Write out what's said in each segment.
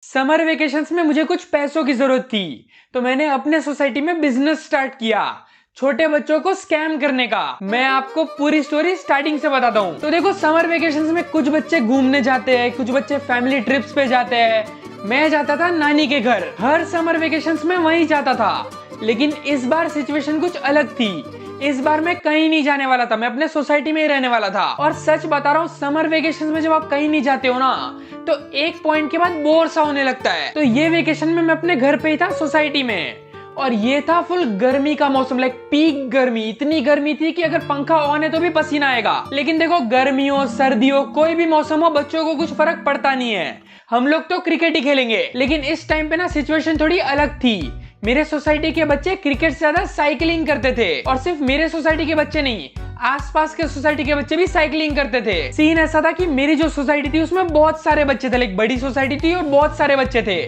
Summer vacations में मुझे कुछ पैसों की जरूरत थी, तो मैंने अपने सोसाइटी में बिजनेस स्टार्ट किया छोटे बच्चों को स्कैम करने का। मैं आपको पूरी स्टोरी स्टार्टिंग से बताता हूँ। तो देखो, समर वेकेशंस में कुछ बच्चे घूमने जाते हैं, कुछ बच्चे फैमिली ट्रिप्स पे जाते हैं। मैं जाता था नानी के घर, हर समर वेकेशंस में वहीं जाता था। लेकिन इस बार सिचुएशन कुछ अलग थी। इस बार मैं कहीं नहीं जाने वाला था, मैं अपने सोसाइटी में ही रहने वाला था। और सच बता रहा हूँ, समर वेकेशन में जब आप कहीं नहीं जाते हो ना, तो एक पॉइंट के बाद बोर सा होने लगता है। तो ये वेकेशन में मैं अपने घर पे ही था, सोसाइटी में। और ये था फुल गर्मी का मौसम, लाइक पीक गर्मी। इतनी गर्मी थी कि अगर पंखा ऑन है तो भी पसीना आएगा। लेकिन देखो, गर्मी हो सर्दी हो, कोई भी मौसम हो, बच्चों को कुछ फर्क पड़ता नहीं है। हम लोग तो क्रिकेट ही खेलेंगे। लेकिन इस टाइम पे ना सिचुएशन थोड़ी अलग थी। मेरे सोसाइटी के बच्चे क्रिकेट से ज्यादा साइकिलिंग करते थे। और सिर्फ मेरे सोसाइटी के बच्चे नहीं, आसपास के सोसाइटी के बच्चे भी साइकिलिंग करते थे। सीन ऐसा था कि मेरी जो सोसाइटी थी उसमें बहुत सारे बच्चे थे, लाइक बड़ी सोसाइटी थी और बहुत सारे बच्चे थे।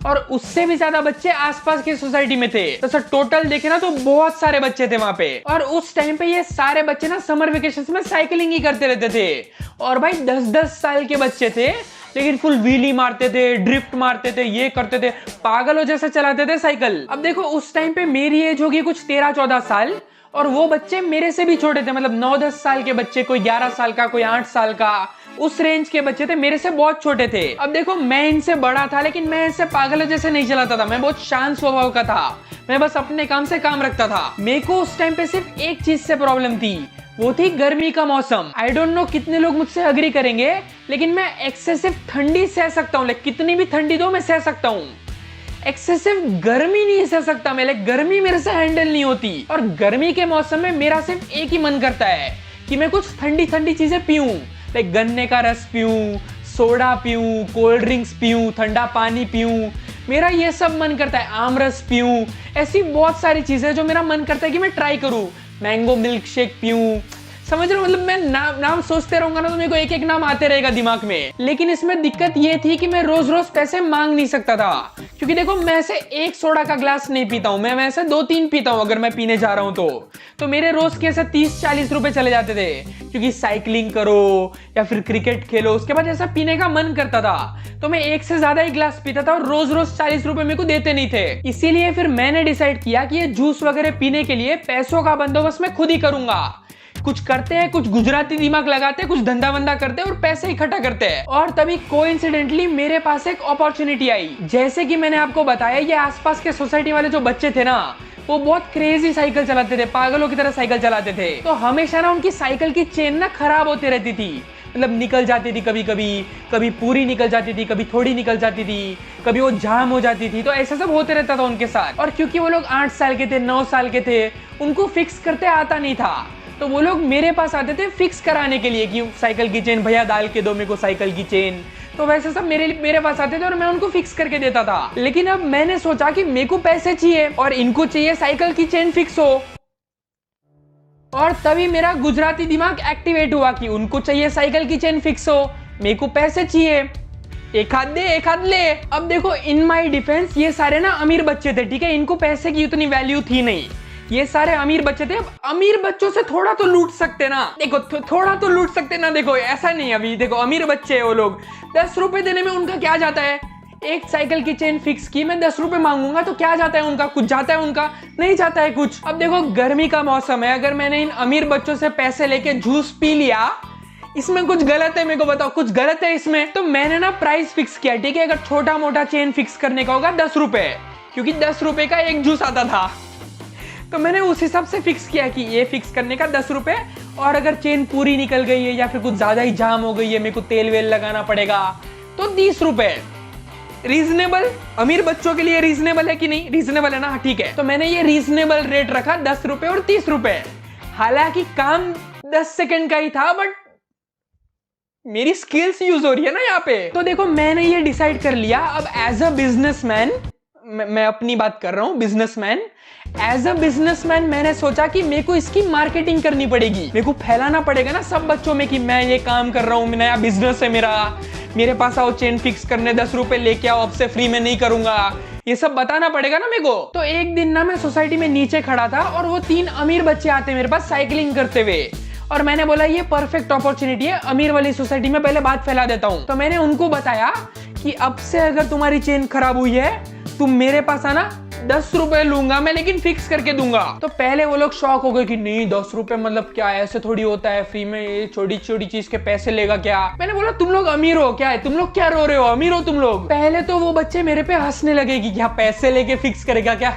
और उससे भी ज्यादा बच्चे आसपास की सोसाइटी में थे। तो सर टोटल देखे ना तो बहुत सारे बच्चे थे वहां पे। और उस टाइम पे ये सारे बच्चे ना समर वेकेशन में साइकिलिंग ही करते रहते थे। और भाई 10-10 साल के बच्चे थे, लेकिन फुल व्हीली मारते थे, ड्रिफ्ट मारते थे, ये करते थे, पागलों जैसे चलाते थे साइकिल। अब देखो, उस टाइम पे मेरी एज होगी कुछ 13-14 साल, और वो बच्चे मेरे से भी छोटे थे। मतलब 9-10 साल के बच्चे, कोई 11 साल का, कोई 8 साल का, उस रेंज के बच्चे थे, मेरे से बहुत छोटे थे। अब देखो, मैं इनसे बड़ा था, लेकिन मैं इनसे पागलों जैसे नहीं चलाता था। मैं बहुत शांत स्वभाव का था। मैं बस अपने काम से काम रखता था। मेरे को उस टाइम पे सिर्फ एक चीज से प्रॉब्लम थी, वो थी गर्मी का मौसम। आई डोंट नो कितने लोग मुझसे अग्री करेंगे, लेकिन मैं एक्सेसिव ठंडी सह सकता हूँ। लाइक कितनी भी ठंडी दो मैं सह सकता हूँ, एक्सेसिव गर्मी नहीं सह सकता मैं। लाइक गर्मी मेरे से हैंडल नहीं होती। और गर्मी के मौसम में मेरा सिर्फ एक ही मन करता है कि मैं कुछ ठंडी ठंडी चीजें पीऊं। लाइक गन्ने का रस पीऊं, सोडा पीऊं, कोल्ड ड्रिंक्स पीऊं, ठंडा पानी पीऊं। मेरा ये सब मन करता है, आम रस पीऊं। ऐसी बहुत सारी चीजें जो मेरा मन करता है कि मैं ट्राई करूं। मैंगो मिल्क शेक पीऊं, समझ रहे हो? मतलब मैं नाम सोचते रहूंगा ना तो मेरे को एक एक नाम आते रहेगा दिमाग में। लेकिन इसमें दिक्कत ये थी कि मैं रोज रोज पैसे मांग नहीं सकता था। क्योंकि देखो, मैं ऐसे एक सोडा का ग्लास नहीं पीता हूँ, मैं वैसे 2-3 पीता हूँ अगर मैं पीने जा रहा हूँ तो मेरे रोज के ऐसे 30-40 रुपए चले जाते थे। क्योंकि साइकिलिंग करो या फिर क्रिकेट खेलो, उसके बाद ऐसा पीने का मन करता था, तो मैं एक से ज्यादा ही ग्लास पीता था। और रोज रोज 40 रुपए मेरे को देते नहीं थे। इसीलिए फिर मैंने डिसाइड किया कि ये जूस वगैरह पीने के लिए पैसों का बंदोबस्त मैं खुद ही करूंगा। कुछ करते हैं, कुछ गुजराती दिमाग लगाते हैं, कुछ धंधा वंदा करते हैं और पैसे इकट्ठा करते हैं। और तभी कोइंसिडेंटली मेरे पास एक अपॉर्चुनिटी आई। जैसे कि मैंने आपको बताया, ये आसपास के सोसाइटी वाले जो बच्चे थे ना, वो बहुत क्रेजी साइकिल चलाते थे, पागलों की तरह साइकिल चलाते थे। तो हमेशा ना उनकी साइकिल की चेन ना खराब होती रहती थी। मतलब निकल जाती थी कभी पूरी निकल जाती थी, कभी थोड़ी निकल जाती थी, कभी वो जाम हो जाती थी। तो ऐसा सब होते रहता था उनके साथ। और क्योंकि वो लोग 8 साल के थे, 9 साल के थे, उनको फिक्स करते आता नहीं था, तो वो लोग मेरे पास आते थे फिक्स कराने के लिए कि साइकिल की चेन भैया डाल के दो मेरे को साइकिल की चेन। तो वैसे सब मेरे पास आते थे और मैं उनको फिक्स करके देता था। लेकिन अब मैंने सोचा कि मेरे को पैसे चाहिए और इनको चाहिए साइकिल की चेन फिक्स हो। और तभी मेरा गुजराती दिमाग एक्टिवेट हुआ कि उनको चाहिए साइकिल की चेन फिक्स हो, मेरे को पैसे चाहिए, एक हाथ दे एक हाथ ले। अब देखो, इन माई डिफेंस, ये सारे ना अमीर बच्चे थे, ठीक है? इनको पैसे की उतनी वैल्यू थी नहीं। ये सारे अमीर बच्चे थे। अब अमीर बच्चों से थोड़ा तो लूट सकते ना, देखो थोड़ा तो लूट सकते ना। देखो ऐसा नहीं, अभी देखो अमीर बच्चे हैं वो लोग, 10 रुपए देने में उनका क्या जाता है? एक साइकिल की चेन फिक्स की, मैं 10 रुपए मांगूंगा तो क्या जाता है उनका? कुछ जाता है उनका? नहीं जाता है कुछ। अब देखो, गर्मी का मौसम है, अगर मैंने इन अमीर बच्चों से पैसे लेके जूस पी लिया, इसमें कुछ गलत है? मेरे को बताओ, कुछ गलत है इसमें? तो मैंने ना प्राइस फिक्स किया, ठीक है? अगर छोटा मोटा चेन फिक्स करने का होगा 10 रुपए, क्योंकि 10 रुपए का एक जूस आता था। तो मैंने उस हिसाब से फिक्स किया कि ये फिक्स करने का 10 रुपए, और अगर चेन पूरी निकल गई है या फिर कुछ ज्यादा ही जाम हो गई है, मेरे को तेल वेल लगाना पड़ेगा, तो 30 रुपए। रीजनेबल, अमीर बच्चों के लिए रीजनेबल है कि नहीं? रीजनेबल है ना? ठीक है। तो मैंने ये रीजनेबल रेट रखा, 10 रुपए और 30 रुपए। हालांकि काम 10 सेकंड का ही था, बट मेरी स्किल्स यूज हो रही है ना यहाँ पे। तो देखो, मैंने ये डिसाइड कर लिया, अब एज अ बिजनेसमैन, मैं अपनी बात कर रहा हूँ, बिजनेसमैन, एज अ बिजनेसमैन मैंने सोचा कि मेरे को इसकी मार्केटिंग करनी पड़ेगी। मेरे को फैलाना पड़ेगा ना सब बच्चों में कि मैं ये काम कर रहा हूँ, नया बिजनेस है मेरा, मेरे पास आओ चेन फिक्स करने, 10 रुपए लेके आओ, अब से फ्री में नहीं करूंगा, ये सब बताना पड़ेगा ना मेरे को। तो एक दिन ना मैं सोसाइटी में नीचे खड़ा था और वो 3 अमीर बच्चे आते मेरे पास साइकिलिंग करते हुए, और मैंने बोला ये परफेक्ट अपॉर्चुनिटी है, अमीर वाली सोसाइटी में पहले बात फैला देता हूँ। तो मैंने उनको बताया कि अब से अगर तुम्हारी चेन खराब हुई है तुम मेरे पास आना, 10 रुपए लूंगा मैं, लेकिन फिक्स करके दूंगा। तो पहले वो लोग शॉक हो गए कि नहीं 10 रुपए मतलब क्या, ऐसे थोड़ी होता है, फ्री में ये छोटी छोटी चीज के पैसे लेगा क्या। मैंने बोला तुम लोग अमीर हो क्या है, तुम लोग क्या रो रहे हो, अमीर हो तुम लोग। पहले तो वो बच्चे मेरे पे हंसने लगे कि क्या पैसे लेके फिक्स करेगा क्या,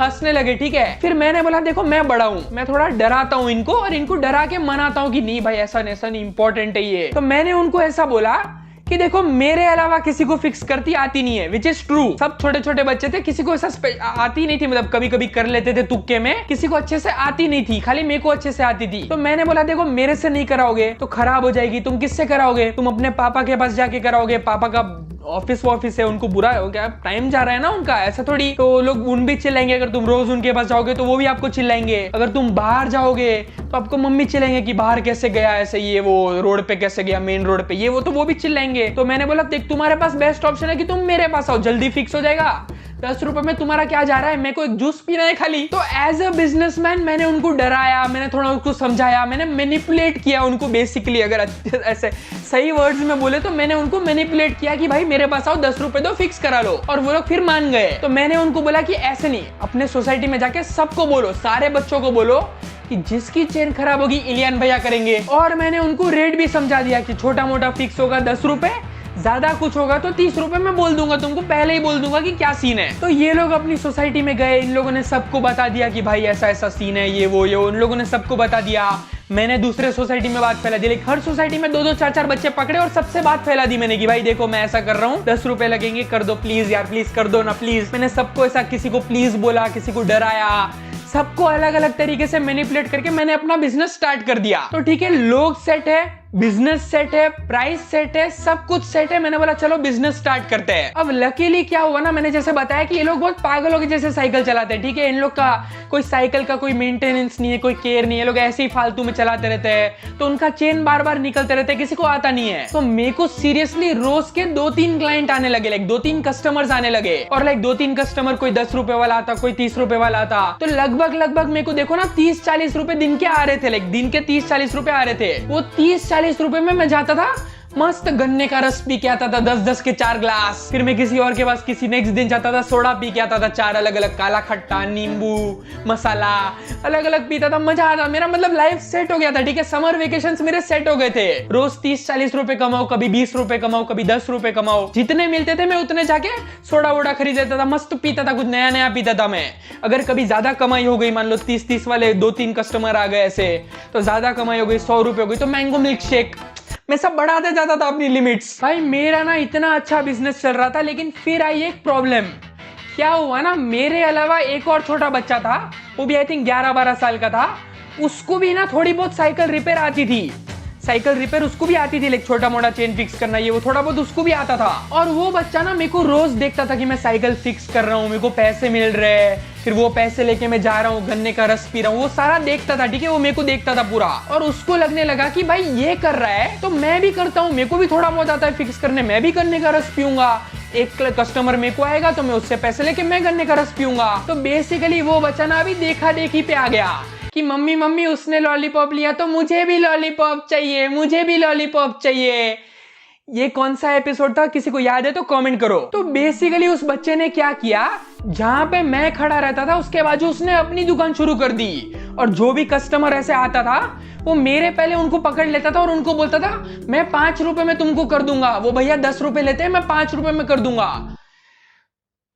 हंसने लगे, ठीक है। फिर मैंने बोला देखो मैं बड़ा हूँ, मैं थोड़ा डराता हूँ इनको और इनको डरा के मनाता हूँ कि नहीं भाई ऐसा नहीं इंपॉर्टेंट है ये। तो मैंने उनको ऐसा बोला कि देखो मेरे अलावा किसी को फिक्स करती आती नहीं है, विच इज ट्रू। सब छोटे छोटे बच्चे थे, किसी को ऐसा आती नहीं थी, मतलब कभी कभी कर लेते थे तुक्के में, किसी को अच्छे से आती नहीं थी, खाली मेरे को अच्छे से आती थी। तो मैंने बोला देखो मेरे से नहीं कराओगे तो खराब हो जाएगी, तुम किससे कराओगे, तुम अपने पापा के पास जाके कराओगे, पापा का ऑफिस है, उनको बुरा हो क्या, टाइम जा रहा है ना उनका, ऐसा थोड़ी। तो लोग उन भी चिल्लाएंगे, अगर तुम रोज उनके पास जाओगे तो वो भी आपको चिल्लाएंगे, अगर तुम बाहर जाओगे तो आपको मम्मी चिल्लाएंगे कि बाहर कैसे गया, ऐसे ये वो रोड पे कैसे गया, मेन रोड पे ये वो, तो वो भी चिल्लाएंगे। तो मैंने बोला देख तुम्हारे पास बेस्ट ऑप्शन है कि तुम मेरे पास आओ, जल्दी फिक्स हो जाएगा, 10 रुपए में तुम्हारा क्या जा रहा है, मेरे को एक जूस पीना है खाली। तो एज अ बिजनेसमैन मैंने उनको डराया, मैंने थोड़ा उनको समझाया, मैंने मैनिपुलेट किया उनको बेसिकली, अगर ऐसे सही वर्ड्स में बोले तो मैंने उनको मैनिपुलेट किया कि भाई मेरे पास आओ, 10 रुपए दो, फिक्स करा लो। और वो लोग फिर मान गए। तो मैंने उनको बोला कि ऐसे नहीं, अपने सोसाइटी में जाके सबको बोलो, सारे बच्चों को बोलो कि जिसकी चेन खराब होगी इलियान भैया करेंगे। और मैंने उनको रेट भी समझा दिया कि छोटा मोटा फिक्स होगा 10 रुपए, ज्यादा कुछ होगा तो 30 रुपए में बोल दूंगा, तुमको पहले ही बोल दूंगा कि क्या सीन है। तो ये लोग अपनी सोसाइटी में गए, इन लोगों ने सबको बता दिया कि भाई ऐसा ऐसा सीन है, ये वो उन लोगों ने सबको बता दिया। मैंने दूसरे सोसाइटी में बात फैला दी, लेकिन हर सोसाइटी में 2-2 4-4 बच्चे पकड़े और सबसे बात फैला दी मैंने कि भाई देखो मैं ऐसा कर रहा हूँ, 10 रुपए लगेंगे, कर दो प्लीज यार, प्लीज कर दो ना प्लीज। मैंने सबको ऐसा, किसी को प्लीज बोला, किसी को डराया, सबको अलग अलग तरीके से मैनिपुलेट करके मैंने अपना बिजनेस स्टार्ट कर दिया। तो ठीक है, लोग सेट है, बिजनेस सेट है, प्राइस सेट है, सब कुछ सेट है। मैंने बोला चलो बिजनेस स्टार्ट करते हैं। अब लकीली क्या हुआ ना, मैंने जैसे बताया कि ये लोग बहुत पागलों के जैसे साइकिल चलाते हैं, ठीक है। इन लोग का कोई साइकिल का कोई मेंटेनेंस नहीं है, कोई केयर नहीं है, लोग ऐसे ही फालतू में चलाते रहते हैं, तो उनका चेन बार बार निकलते रहते हैं, किसी को आता नहीं है। तो मेरे को सीरियसली रोज के 2-3 क्लाइंट आने लगे, लाइक 2-3 कस्टमर्स आने लगे, और लाइक 2-3 कस्टमर, कोई 10 रुपए वाला आता, कोई 30 रुपए वाला आता। तो लगभग मेरे को देखो ना 30-40 रुपए दिन के आ रहे थे, लाइक दिन के 30-40 रुपए आ रहे थे। वो 30-40 रुपए में मैं जाता था, मस्त गन्ने का रस पी के आता था 10-10 के 4 ग्लास। फिर मैं किसी और के पास किसी नेक्स्ट दिन जाता था, सोडा पी के आता था 4 अलग अलग, काला खट्टा, नींबू, मसाला, अलग अलग पीता था, मजा आता। मेरा मतलब लाइफ सेट हो गया था, ठीक है। समर वेकेशंस मेरे सेट हो गए थे। रोज 30-40 रुपए कमाओ, कभी 20 रुपए कमाओ, कभी 10 रुपए कमाओ, जितने मिलते थे मैं उतने जाके सोडा वोडा खरीद लेता था, मस्त पीता था, कुछ नया नया पीता था मैं। अगर कभी ज्यादा कमाई हो गई, मान लो 30 वाले 2-3 कस्टमर आ गए ऐसे, तो ज्यादा कमाई हो गई, 100 रुपए हो गई, तो मैंगो मिल्क शेक, मैं सब बढ़ाते जाता था अपनी लिमिट्स। भाई मेरा ना इतना अच्छा बिजनेस चल रहा था, लेकिन फिर आई एक प्रॉब्लम। क्या हुआ ना, मेरे अलावा एक और छोटा बच्चा था, वो भी आई थिंक 11-12 साल का था, उसको भी ना थोड़ी बहुत साइकिल रिपेयर आती थी। साइकिल रिपेयर उसको भी आती थी, लाइक छोटा मोटा चेन फिक्स करना, ये वो थोड़ा बहुत उसको भी आता था। और वो बच्चा ना मेरे को रोज देखता था कि मैं साइकिल फिक्स कर रहा हूँ, मेरे को पैसे मिल रहे हैं, फिर वो पैसे लेके मैं जा रहा हूँ, गन्ने का रस पी रहा हूँ, वो सारा देखता था, ठीक है। वो मेरे को देखता था पूरा, और उसको लगने लगा कि भाई ये कर रहा है तो मैं भी करता हूँ, मेरे को भी थोड़ा बहुत आता है फिक्स करने, मैं भी गन्ने का रस पीऊंगा। एक कस्टमर मेरे को आएगा तो मैं उससे पैसे लेके मैं गन्ने का रस पीऊंगा। तो बेसिकली वो बच्चा ना अभी देखा देखी पे आ गया कि मम्मी उसने लॉलीपॉप लिया तो मुझे भी लॉलीपॉप चाहिए, मुझे भी लॉलीपॉप चाहिए। ये कौन सा एपिसोड था, किसी को याद है तो कमेंट करो। तो बेसिकली उस बच्चे ने क्या किया, जहां पे मैं खड़ा रहता था उसके बाजू उसने अपनी दुकान शुरू कर दी, और जो भी कस्टमर ऐसे आता था वो मेरे पहले उनको पकड़ लेता था और उनको बोलता था मैं 5 रुपए में तुमको कर दूंगा, वो भैया 10 रुपए लेते हैं, मैं 5 रुपए में कर दूंगा।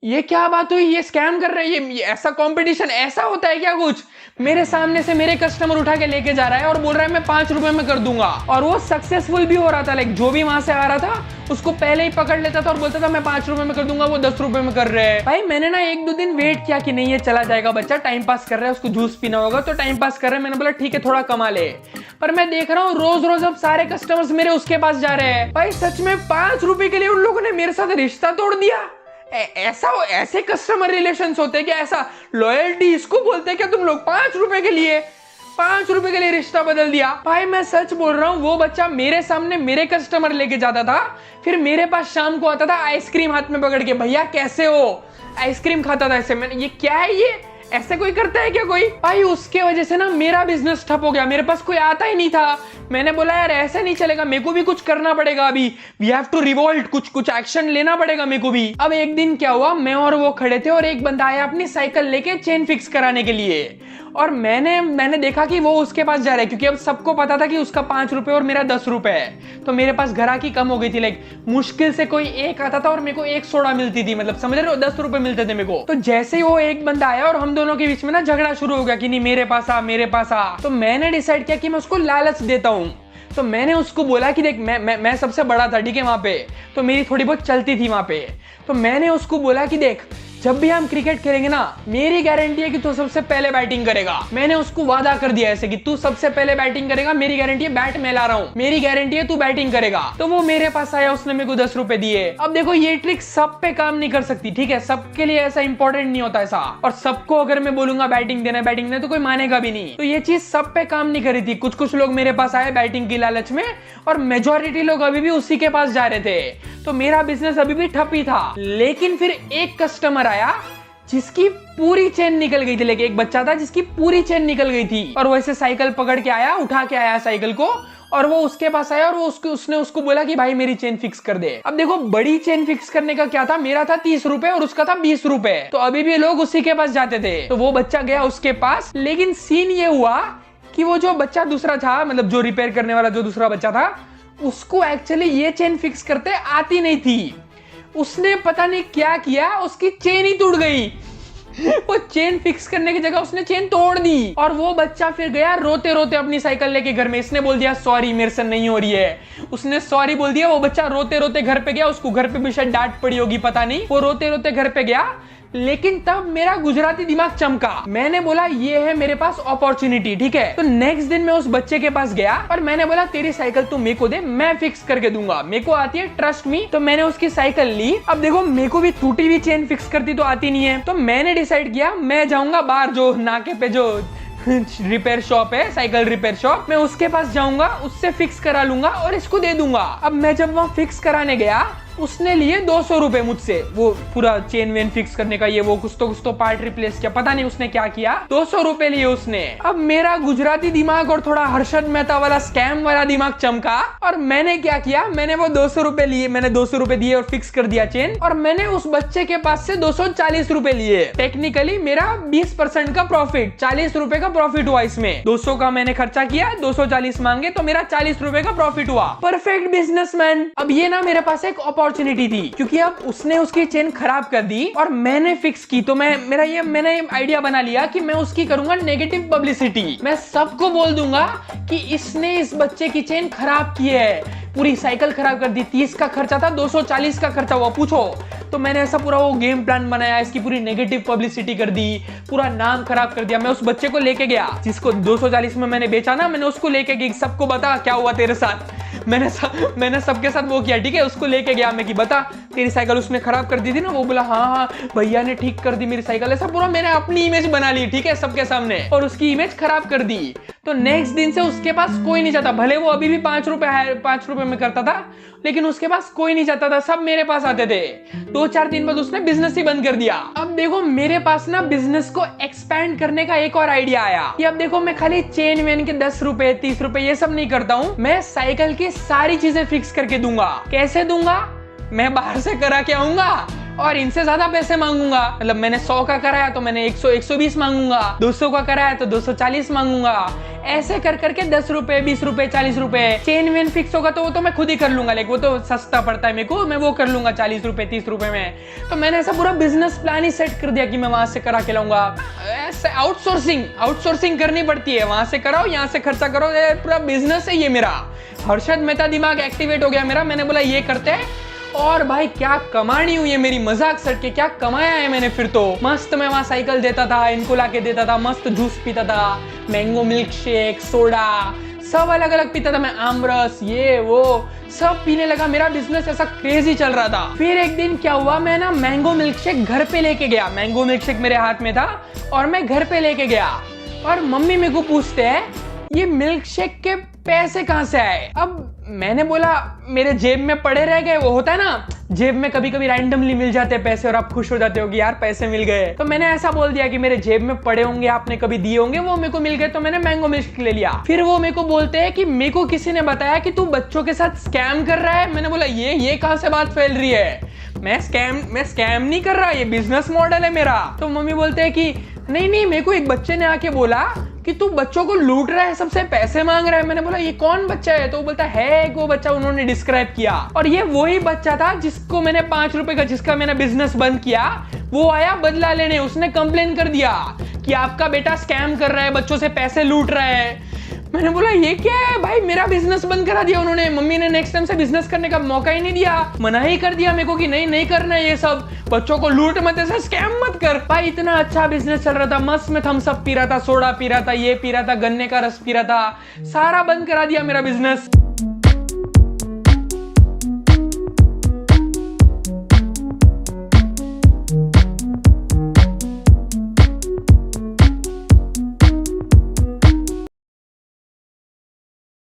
ये क्या बात हुई, ये स्कैम कर रहे हैं, ये ऐसा कंपटीशन ऐसा होता है क्या कुछ। मेरे सामने से मेरे कस्टमर उठा के लेके जा रहा है और बोल रहा है मैं 5 रुपए में कर दूंगा, और वो सक्सेसफुल भी हो रहा था। लाइक जो भी वहां से आ रहा था उसको पहले ही पकड़ लेता था और बोलता था मैं 5 रुपए में कर दूंगा, वो 10 रुपए में कर रहे हैं। भाई मैंने ना 1-2 दिन वेट किया कि नहीं ये चला जाएगा, बच्चा टाइम पास कर रहा है, उसको जूस पीना होगा तो टाइम पास कर रहा है। मैंने बोला ठीक है थोड़ा कमा ले, पर मैं देख रहा हूँ रोज अब सारे कस्टमर्स मेरे उसके पास जा रहे हैं। भाई सच में 5 रुपए के लिए उन लोगों ने मेरे साथ रिश्ता तोड़ दिया। ऐसे कस्टमर रिलेशंस होते हैं क्या, ऐसा लॉयल्टी इसको बोलते हैं क्या तुम लोग। 5 रुपए के लिए रिश्ता बदल दिया। भाई मैं सच बोल रहा हूँ, वो बच्चा मेरे सामने मेरे कस्टमर लेके जाता था, फिर मेरे पास शाम को आता था आइसक्रीम हाथ में पकड़ के, भैया कैसे हो, आइसक्रीम खाता था ऐसे। मैंने ये क्या है, ये ऐसे कोई करता है क्या कोई? भाई उसके वजह से ना मेरा बिजनेस ठप हो गया, मेरे पास कोई आता ही नहीं था। मैंने बोला यार ऐसे नहीं चलेगा, मेरे को भी कुछ करना पड़ेगा, अभी वी हैव टू रिवोल्ट, कुछ एक्शन लेना पड़ेगा मेरे को भी। अब एक दिन क्या हुआ, मैं और वो खड़े थे और एक बंदा आया अपनी साइकिल लेके चेन फिक्स कराने के लिए, और मैंने देखा कि वो उसके पास जा रहा है, क्योंकि अब सबको पता था कि उसका 5 रुपए और मेरा 10 रुपए है, तो मेरे पास ग्राहकी कम हो गई थी। लाइक मुश्किल से कोई एक आता था और मेरे को एक सोडा मिलती थी, मतलब समझ रहे हो, 10 रुपए मिलते थे मेरे को। तो जैसे ही वो एक बंदा आया और हम दोनों के बीच में ना झगड़ा शुरू हो गया कि नहीं मेरे पास आ, मेरे पास आ। तो मैंने डिसाइड किया कि मैं उसको लालच देता हूँ। तो मैंने उसको बोला कि देख मैं सबसे बड़ा था, ठीक है, वहां पे तो मेरी थोड़ी बहुत चलती थी वहां पे। तो मैंने उसको बोला कि देख जब भी हम क्रिकेट खेलेंगे ना, मेरी गारंटी है कि तू सबसे पहले बैटिंग करेगा। मैंने उसको वादा कर दिया ऐसे कि तू सबसे पहले बैटिंग करेगा, मेरी गारंटी है, बैट मैं ला रहा हूँ, मेरी गारंटी है तू बैटिंग करेगा। तो वो मेरे पास आया, उसने मेरे को 10 रुपए दिए। अब देखो ये ट्रिक सब पे काम नहीं कर सकती, ठीक है, सबके लिए ऐसा इंपॉर्टेंट नहीं होता ऐसा, और सबको अगर मैं बोलूंगा बैटिंग देना तो कोई मानेगा भी नहीं। तो ये चीज सब पे काम नहीं करी थी। कुछ लोग मेरे पास आए बैटिंग की लालच में, और मेजोरिटी लोग अभी भी उसी के पास जा रहे थे। तो मेरा बिजनेस अभी भी ठप ही था। लेकिन फिर एक कस्टमर आया जिसकी पूरी चेन निकल गई थी, लेकिन एक बच्चा था जिसकी पूरी चेन निकल गई थी, और वैसे साइकिल पकड़ के आया, उठा के आया साइकिल को, और वो उसके पास आया और वो उसने उसको बोला कि भाई मेरी चेन फिक्स कर दे। अब देखो बड़ी चेन फिक्स करने का क्या था, मेरा था 30 रुपए और उसका था 20 रुपए, तो अभी भी लोग उसी के पास जाते थे। तो वो बच्चा गया उसके पास, लेकिन सीन ये हुआ कि वो जो बच्चा दूसरा था, मतलब जो रिपेयर करने वाला जो दूसरा बच्चा था, उसको एक्चुअली ये चेन फिक्स करते आती नहीं थी। उसने पता नहीं क्या किया, उसकी चेन ही टूट गई। वो चेन फिक्स करने की जगह उसने चेन तोड़ दी, और वो बच्चा फिर गया रोते रोते अपनी साइकिल लेके घर में। इसने बोल दिया सॉरी मेरे से नहीं हो रही है, उसने सॉरी बोल दिया। वो बच्चा रोते रोते घर पे गया, उसको घर पे भी शायद डांट पड़ी होगी पता नहीं, वो रोते रोते घर पे गया। लेकिन तब मेरा गुजराती दिमाग चमका, मैंने बोला ये है मेरे पास अपॉर्चुनिटी, ठीक है। तो नेक्स्ट दिन मैं उस बच्चे के पास गया और मैंने बोला तेरी साइकिल तू मेरे को दे, मैं फिक्स करके दूंगा, मेरे को आती है, ट्रस्ट मी। तो मैंने उसकी साइकिल ली। अब देखो मेरे को भी टूटी हुई चेन फिक्स करती तो आती नहीं है, तो मैंने डिसाइड किया मैं जाऊंगा बाहर, जो नाके पे जो रिपेयर शॉप है, साइकिल रिपेयर शॉप, मैं उसके पास जाऊंगा, उससे फिक्स करा लूंगा और इसको दे दूंगा। अब मैं जब वहां फिक्स कराने गया, उसने लिए 200 रुपए मुझसे, वो पूरा चेन वेन फिक्स करने का, ये वो कुछ तो पार्ट रिप्लेस किया, पता नहीं उसने क्या किया, 200 रुपए लिए उसने। अब मेरा गुजराती दिमाग और थोड़ा हर्षद मेहता वाला स्कैम वाला दिमाग चमका, और मैंने क्या किया, मैंने वो 200 रुपए लिए, मैंने 200 रुपए दिए और फिक्स कर दिया चेन, और मैंने उस बच्चे के पास से 240 रुपए लिए। टेक्निकली मेरा 20% का प्रॉफिट, 40 रुपए का प्रॉफिट हुआ इसमें। 200 का मैंने खर्चा किया, 240 मांगे, तो मेरा 40 रुपए का प्रॉफिट हुआ। Perfect businessman. अब ये ना मेरे पास एक अपॉर्चुनिटी थी, क्योंकि अब उसने उसकी चेन खराब कर दी और मैंने फिक्स की, तो मैंने आइडिया बना लिया कि मैं उसकी करूंगा नेगेटिव पब्लिसिटी। मैं सबको बोल दूंगा कि इसने इस बच्चे की चेन खराब की है, पूरी साइकिल खराब कर दी। 30 का खर्चा था, 240 का खर्चा हुआ, पूछो। तो मैंने ऐसा पूरा वो गेम प्लान बनाया, इसकी पूरी नेगेटिव पब्लिसिटी कर दी, पूरा नाम खराब कर दिया। मैं उस बच्चे को लेके गया जिसको 240 में मैंने बेचा ना, मैंने उसको लेके गया, सबको बता क्या हुआ तेरे साथ। मैंने सबके साथ वो किया, ठीक है। उसको लेके गया मैं कि बता तेरी साइकिल उसने खराब कर दी थी ना। वो बोला हाँ भैया ने ठीक कर दी मेरी साइकिल। ऐसा पूरा मैंने अपनी इमेज बना ली, ठीक है, सबके सामने, और उसकी इमेज खराब कर दी। तो नेक्स्ट दिन से उसके पास कोई नहीं जाता, भले वो अभी भी 5 रुपए में करता था, लेकिन उसके पास कोई नहीं जाता था, सब मेरे पास आते थे। 2-4 दिन बाद उसने बिजनेस ही बंद कर दिया। अब देखो मेरे पास ना बिजनेस को एक्सपैंड करने का एक और आइडिया आया कि अब देखो मैं खाली चेन वेन के 10 रुपए 30 रुपए ये सब नहीं करता हूँ, मैं साइकिल की सारी चीजें फिक्स करके दूंगा। कैसे दूंगा? मैं बाहर से करा के आऊंगा और इनसे ज्यादा पैसे मांगूंगा। मतलब मैंने 100 का कराया तो मैंने 120 मांगूंगा, 200 का कराया तो 240 मांगूंगा। ऐसे कर करके 10 रुपए 20 रुपए 40 रुपए। चेन वेन फिक्स होगा तो वो तो मैं खुद ही कर लूंगा, लेकिन वो तो सस्ता पड़ता है मेरे को, मैं वो कर लूंगा 40 रुपए 30 रुपए में। तो मैंने ऐसा पूरा बिजनेस प्लान ही सेट कर दिया कि मैं वहां से करा के लाऊंगा। ऐसे आउटसोर्सिंग करनी पड़ती है, वहां से कराओ यहाँ से खर्चा करो, पूरा बिजनेस है ये मेरा। हर्षद मेहता दिमाग एक्टिवेट हो गया मेरा। मैंने बोला ये करते हैं, और भाई क्या कमानी हुई है मेरी, मजाक सट के क्या कमाया है मैंने। फिर तो मस्त मैं वहां साइकिल देता था, इनको लाके देता था, मस्त जूस पीता था, मैंगो मिल्क शेक, सोडा, सब अलग अलग पीता था मैं, आमरस, ये वो सब पीने लगा। मेरा बिजनेस ऐसा क्रेजी चल रहा था। फिर एक दिन क्या हुआ, मैं ना मैंगो मिल्क शेक घर पे लेके गया। मैंगो मिल्क शेक मेरे हाथ में था और मैं घर पे लेके गया, और मम्मी मेरे को पूछते हैं ये मिल्क शेक के पैसे कहाँ से आए? अब मैंने बोला मेरे जेब में पड़े रह गए। वो होता है ना, जेब में कभी कभी रैंडमली मिल जाते हैं पैसे और आप खुश हो जाते हो कि यार पैसे मिल गए। तो मैंने ऐसा बोल दिया कि मेरे जेब में पड़े होंगे, आपने कभी दिए होंगे, वो मेरे को मिल गए, तो मैंने मैंगो मिल्क ले लिया। फिर वो मेरे को बोलते हैं कि मेरे को किसी ने बताया कि तू बच्चों के साथ स्कैम कर रहा है। मैंने बोला ये कहां से बात फैल रही है? मैं स्कैम नहीं कर रहा, ये बिजनेस मॉडल है मेरा। तो मम्मी बोलते हैं कि नहीं, मेरे को एक बच्चे ने आके बोला कि तू बच्चों को लूट रहा है, सबसे पैसे मांग रहा है। मैंने बोला ये कौन बच्चा है? तो वो बोलता है वो बच्चा, उन्होंने डिस्क्राइब किया। और ये वही बच्चा था जिसको मैंने 5 रुपए का, जिसका मैंने बिजनेस बंद किया। वो आया बदला लेने, उसने कंप्लेन कर दिया कि आपका बेटा स्कैम कर रहा है, बच्चों से पैसे लूट रहा है। मैंने बोला ये क्या है भाई, मेरा बिजनेस बंद करा दिया उन्होंने। मम्मी ने नेक्स्ट टाइम से बिजनेस करने का मौका ही नहीं दिया, मना ही कर दिया मेरे को कि नहीं करना है ये सब, बच्चों को लूट मत, ऐसा स्कैम मत कर। भाई इतना अच्छा बिजनेस चल रहा था, मस्त में थम्स अप पी रहा था, सोडा पी रहा था, ये पी रहा था, गन्ने का रस पी रहा था, सारा बंद करा दिया मेरा बिजनेस।